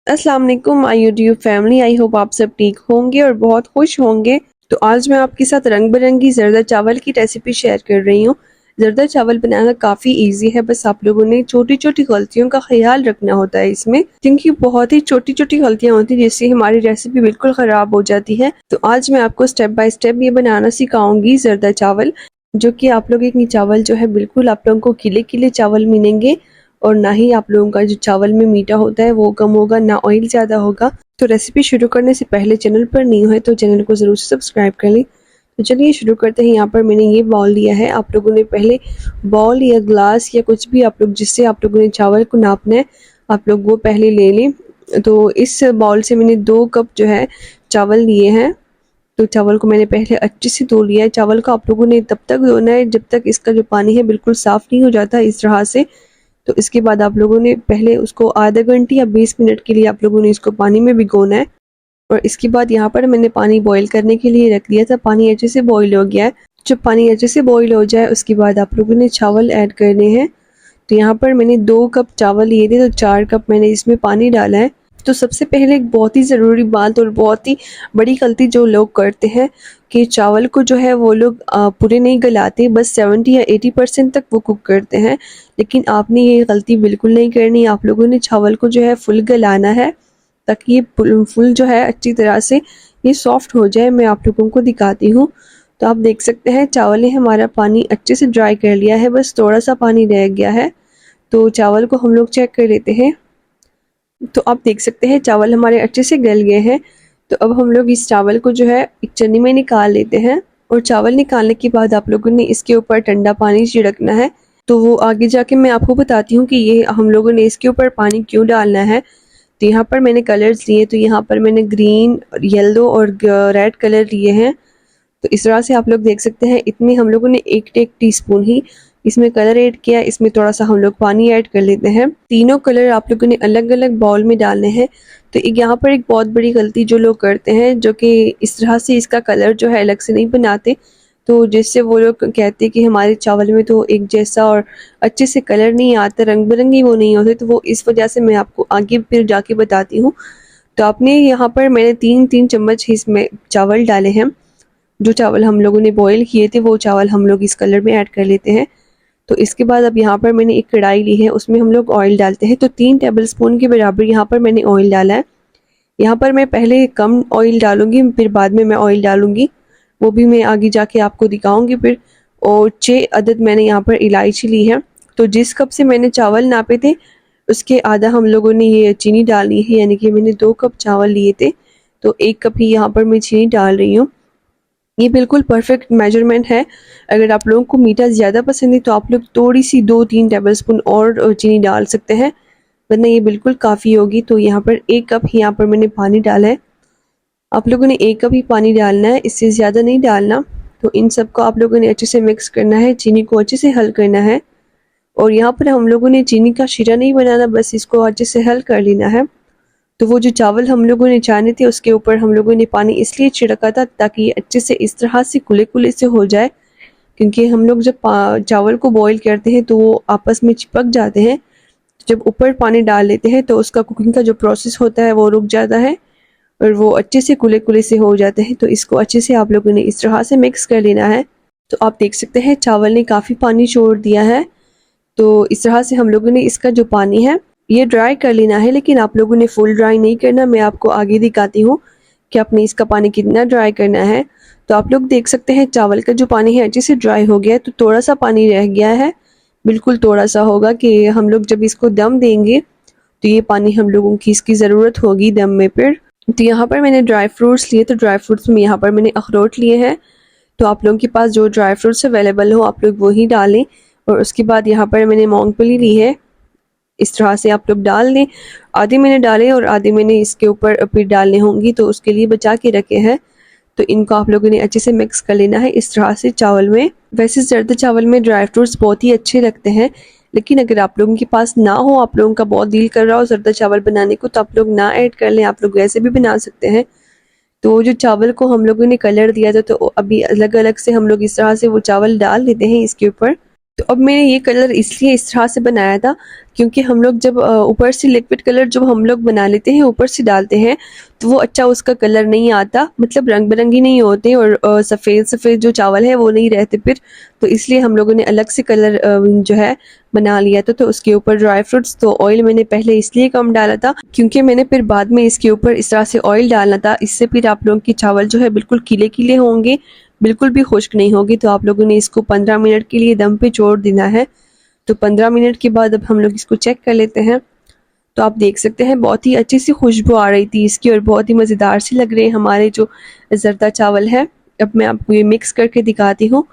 अस्सलाम वालेकुम my YouTube family. I hope आप सब ठीक होंगे और बहुत खुश होंगे। तो आज मैं आपके साथ रंग बिरंगी जरदा चावल की रेसिपी शेयर कर रही हूँ। जरदा चावल बनाना काफ़ी इजी है, बस आप लोगों ने छोटी छोटी गलतियों का ख्याल रखना होता है इसमें, क्योंकि बहुत ही छोटी छोटी गलतियां होती हैं जिससे हमारी रेसिपी बिल्कुल ख़राब हो जाती है। तो आज मैं आपको स्टेप बाय स्टेप ये बनाना सिखाऊंगी जरदा चावल, जो कि आप लोग एक चावल जो है बिल्कुल आप लोगों को खिले खिले चावल मिलेंगे और ना ही आप लोगों का जो चावल में मीठा होता है वो कम होगा, ना ऑयल ज़्यादा होगा। तो रेसिपी शुरू करने से पहले चैनल पर न्यू है तो चैनल को ज़रूर सब्सक्राइब कर लें। तो चलिए शुरू करते हैं। यहाँ पर मैंने ये बाउल लिया है। आप लोगों ने पहले बाउल या ग्लास या कुछ भी आप लोग जिससे आप लोगों ने चावल को नापना है आप लोग वो पहले ले लें। तो इस बाउल से मैंने 2 कप जो है चावल लिए हैं। तो चावल को मैंने पहले अच्छे से धो लिया है। चावल को आप लोगों ने तब तक धोना है जब तक इसका जो पानी है बिल्कुल साफ़ नहीं हो जाता इस तरह से। तो इसके बाद आप लोगों ने पहले उसको आधा घंटे या 20 मिनट के लिए आप लोगों ने इसको पानी में भिगोना है। और इसके बाद यहाँ पर मैंने पानी बॉईल करने के लिए रख दिया था। पानी अच्छे से बॉईल हो गया है। जब पानी अच्छे से बॉईल हो जाए उसके बाद आप लोगों ने चावल ऐड करने हैं। तो यहाँ पर मैंने 2 कप चावल लिए थे तो 4 कप मैंने इसमें पानी डाला है। तो सबसे पहले एक बहुत ही ज़रूरी बात और बहुत ही बड़ी गलती जो लोग करते हैं कि चावल को जो है वो लोग पूरे नहीं गलाते, बस 70 या 80% तक वो कुक करते हैं। लेकिन आपने ये गलती बिल्कुल नहीं करनी। आप लोगों ने चावल को जो है फुल गलाना है ताकि ये फुल जो है अच्छी तरह से ये सॉफ्ट हो जाए। मैं आप लोगों को दिखाती हूँ। तो आप देख सकते हैं चावल ने हमारा पानी अच्छे से ड्राई कर लिया है, बस थोड़ा सा पानी रह गया है। तो चावल को हम लोग चेक कर लेते हैं। तो आप देख सकते हैं चावल हमारे अच्छे से गल गए हैं। तो अब हम लोग इस चावल को जो है एक चन्नी में निकाल लेते हैं। और चावल निकालने के बाद आप लोगों ने इसके ऊपर ठंडा पानी छिड़कना है। तो वो आगे जाके मैं आपको बताती हूँ कि ये हम लोगों ने इसके ऊपर पानी क्यों डालना है। तो यहाँ पर मैंने कलर्स लिए, तो यहाँ पर मैंने ग्रीन, येलो और रेड कलर लिए हैं। तो इस तरह से आप लोग देख सकते हैं इतने हम लोगों ने एक टीस्पून ही इसमें कलर ऐड किया। इसमें थोड़ा सा हम लोग पानी ऐड कर लेते हैं। तीनों कलर आप लोगों ने अलग अलग बाउल में डालने हैं। तो यहाँ पर एक बहुत बड़ी गलती जो लोग करते हैं जो कि इस तरह से इसका कलर जो है अलग से नहीं बनाते, तो जिससे वो लोग कहते हैं कि हमारे चावल में तो एक जैसा और अच्छे से कलर नहीं आता, रंग बिरंगी वो नहीं होते। तो वो इस वजह से मैं आपको आगे फिर जाके बताती हूँ। तो आपने यहाँ पर मैंने 3-3 चम्मच ही इसमें चावल डाले हैं। जो चावल हम लोगों ने बॉईल किए थे वो चावल हम लोग इस कलर में ऐड कर लेते हैं। तो इसके बाद अब यहाँ पर मैंने एक कढ़ाई ली है, उसमें हम लोग ऑयल डालते हैं। तो 3 टेबलस्पून के बराबर यहाँ पर मैंने ऑयल डाला है। यहाँ पर मैं पहले कम ऑयल डालूंगी, फिर बाद में मैं ऑयल डालूंगी, वो भी मैं आगे जाके आपको दिखाऊंगी फिर। और 6 अदद मैंने यहाँ पर इलायची ली है। तो जिस कप से मैंने चावल नापे थे उसके आधा हम लोगों ने ये चीनी डालनी है, यानी कि मैंने 2 कप चावल लिए थे तो 1 कप ही यहाँ पर मैं चीनी डाल रही हूँ। ये बिल्कुल परफेक्ट मेजरमेंट है। अगर आप लोगों को मीठा ज़्यादा पसंद है तो आप लोग थोड़ी सी 2-3 टेबलस्पून और चीनी डाल सकते हैं, वरना ये बिल्कुल काफ़ी होगी। तो यहाँ पर 1 कप ही यहाँ पर मैंने पानी डाला है। आप लोगों ने 1 कप ही पानी डालना है, इससे ज़्यादा नहीं डालना। तो इन सबको आप लोगों ने अच्छे से मिक्स करना है, चीनी को अच्छे से हल करना है। और यहाँ पर हम लोगों ने चीनी का शीरा नहीं बनाना, बस इसको अच्छे से हल कर लेना है। तो वो जो चावल हम लोगों ने छाने थे उसके ऊपर हम लोगों ने पानी इसलिए छिड़का था ताकि ये अच्छे से इस तरह से कुले कुले से हो जाए, क्योंकि हम लोग जब चावल को बॉईल करते हैं तो वो आपस में चिपक जाते हैं। जब ऊपर पानी डाल लेते हैं तो उसका कुकिंग का जो प्रोसेस होता है वो रुक जाता है और वो अच्छे से कुले कुले से हो जाते हैं। तो इसको अच्छे से आप लोगों ने इस तरह से मिक्स कर लेना है। तो आप देख सकते हैं चावल ने काफ़ी पानी छोड़ दिया है। तो इस तरह से हम लोगों ने इसका जो पानी है ये ड्राई कर लेना है, लेकिन आप लोगों ने फुल ड्राई नहीं करना। मैं आपको आगे दिखाती हूँ कि आपने इसका पानी कितना ड्राई करना है। तो आप लोग देख सकते हैं चावल का जो पानी है अच्छे से ड्राई हो गया है। तो थोड़ा सा पानी रह गया है, बिल्कुल थोड़ा सा होगा कि हम लोग जब इसको दम देंगे तो ये पानी हम लोगों की इसकी ज़रूरत होगी दम में फिर। तो यहाँ पर मैंने ड्राई फ्रूट्स लिए, तो ड्राई फ्रूट्स में यहाँ पर मैंने अखरोट लिए हैं। तो आप लोगों के पास जो ड्राई फ्रूट्स अवेलेबल हो आप लोग वही डालें। और उसके बाद यहाँ पर मैंने मूंगफली ली है, इस तरह से आप लोग डाल दें। आधे मैंने डाले और आधे मैंने इसके ऊपर फिर डालने होंगी, तो उसके लिए बचा के रखे हैं। तो इनको आप लोगों ने अच्छे से मिक्स कर लेना है इस तरह से चावल में। वैसे जर्द चावल में ड्राई फ्रूट्स बहुत ही अच्छे लगते हैं, लेकिन अगर आप लोगों के पास ना हो, आप लोगों का बहुत दिल कर रहा हो जर्दा चावल बनाने को, तो आप लोग ना ऐड कर लें, आप लोग वैसे भी बना सकते हैं। तो जो चावल को हम लोगों ने कलर दिया था तो अभी अलग अलग से हम लोग इस तरह से वो चावल डाल देते हैं इसके ऊपर। तो अब मैंने ये कलर इसलिए इस तरह से बनाया था क्योंकि हम लोग जब ऊपर से लिक्विड कलर जब हम लोग बना लेते हैं, ऊपर से डालते हैं, तो वो अच्छा उसका कलर नहीं आता, मतलब रंग बिरंगी नहीं होते और सफ़ेद सफ़ेद जो चावल है वो नहीं रहते फिर। तो इसलिए हम लोगों ने अलग से कलर जो है बना लिया था। तो उसके ऊपर ड्राई फ्रूट्स, तो ऑयल मैंने पहले इसलिए कम डाला था क्योंकि मैंने फिर बाद में इसके ऊपर इस तरह से ऑयल डालना था। इससे फिर आप लोगों की चावल जो है बिल्कुल खिले खिले होंगे, बिल्कुल भी खुश्क नहीं होगी। तो आप लोगों ने इसको 15 मिनट के लिए दम पे छोड़ देना है। तो 15 मिनट के बाद अब हम लोग इसको चेक कर लेते हैं। तो आप देख सकते हैं बहुत ही अच्छी सी खुशबू आ रही थी इसकी और बहुत ही मज़ेदार से लग रहे हैं हमारे जो जर्दा चावल है। अब मैं आपको ये मिक्स करके दिखाती हूँ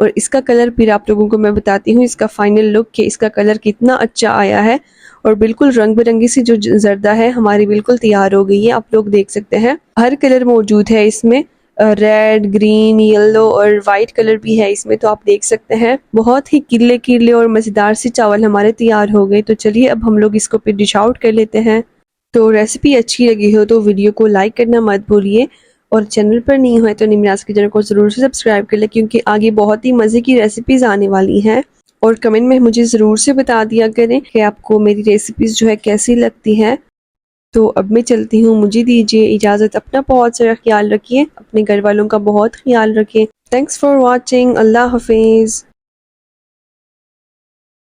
और इसका कलर फिर आप लोगों को मैं बताती हूँ इसका फाइनल लुक कि इसका कलर कितना अच्छा आया है। और बिल्कुल रंग बिरंगी सी जो जर्दा है हमारी बिल्कुल तैयार हो गई है। आप लोग देख सकते हैं हर कलर मौजूद है इसमें, रेड, ग्रीन, येलो और वाइट कलर भी है इसमें। तो आप देख सकते हैं बहुत ही किले किले और मज़ेदार से चावल हमारे तैयार हो गए। तो चलिए अब हम लोग इसको फिर डिश आउट कर लेते हैं। तो रेसिपी अच्छी लगी हो तो वीडियो को लाइक करना मत भूलिए और चैनल पर नहीं हुए तो निमराज के चैनल को ज़रूर से सब्सक्राइब कर ले क्योंकि आगे बहुत ही मज़े की रेसिपीज़ आने वाली हैं। और कमेंट में मुझे ज़रूर से बता दिया करें कि आपको मेरी रेसिपीज़ जो है कैसी लगती हैं। तो अब मैं चलती हूँ, मुझे दीजिए इजाज़त। अपना बहुत सारा ख्याल रखिए, अपने घर वालों का बहुत ख्याल रखिए। Thanks for watching. अल्लाह हाफिज़।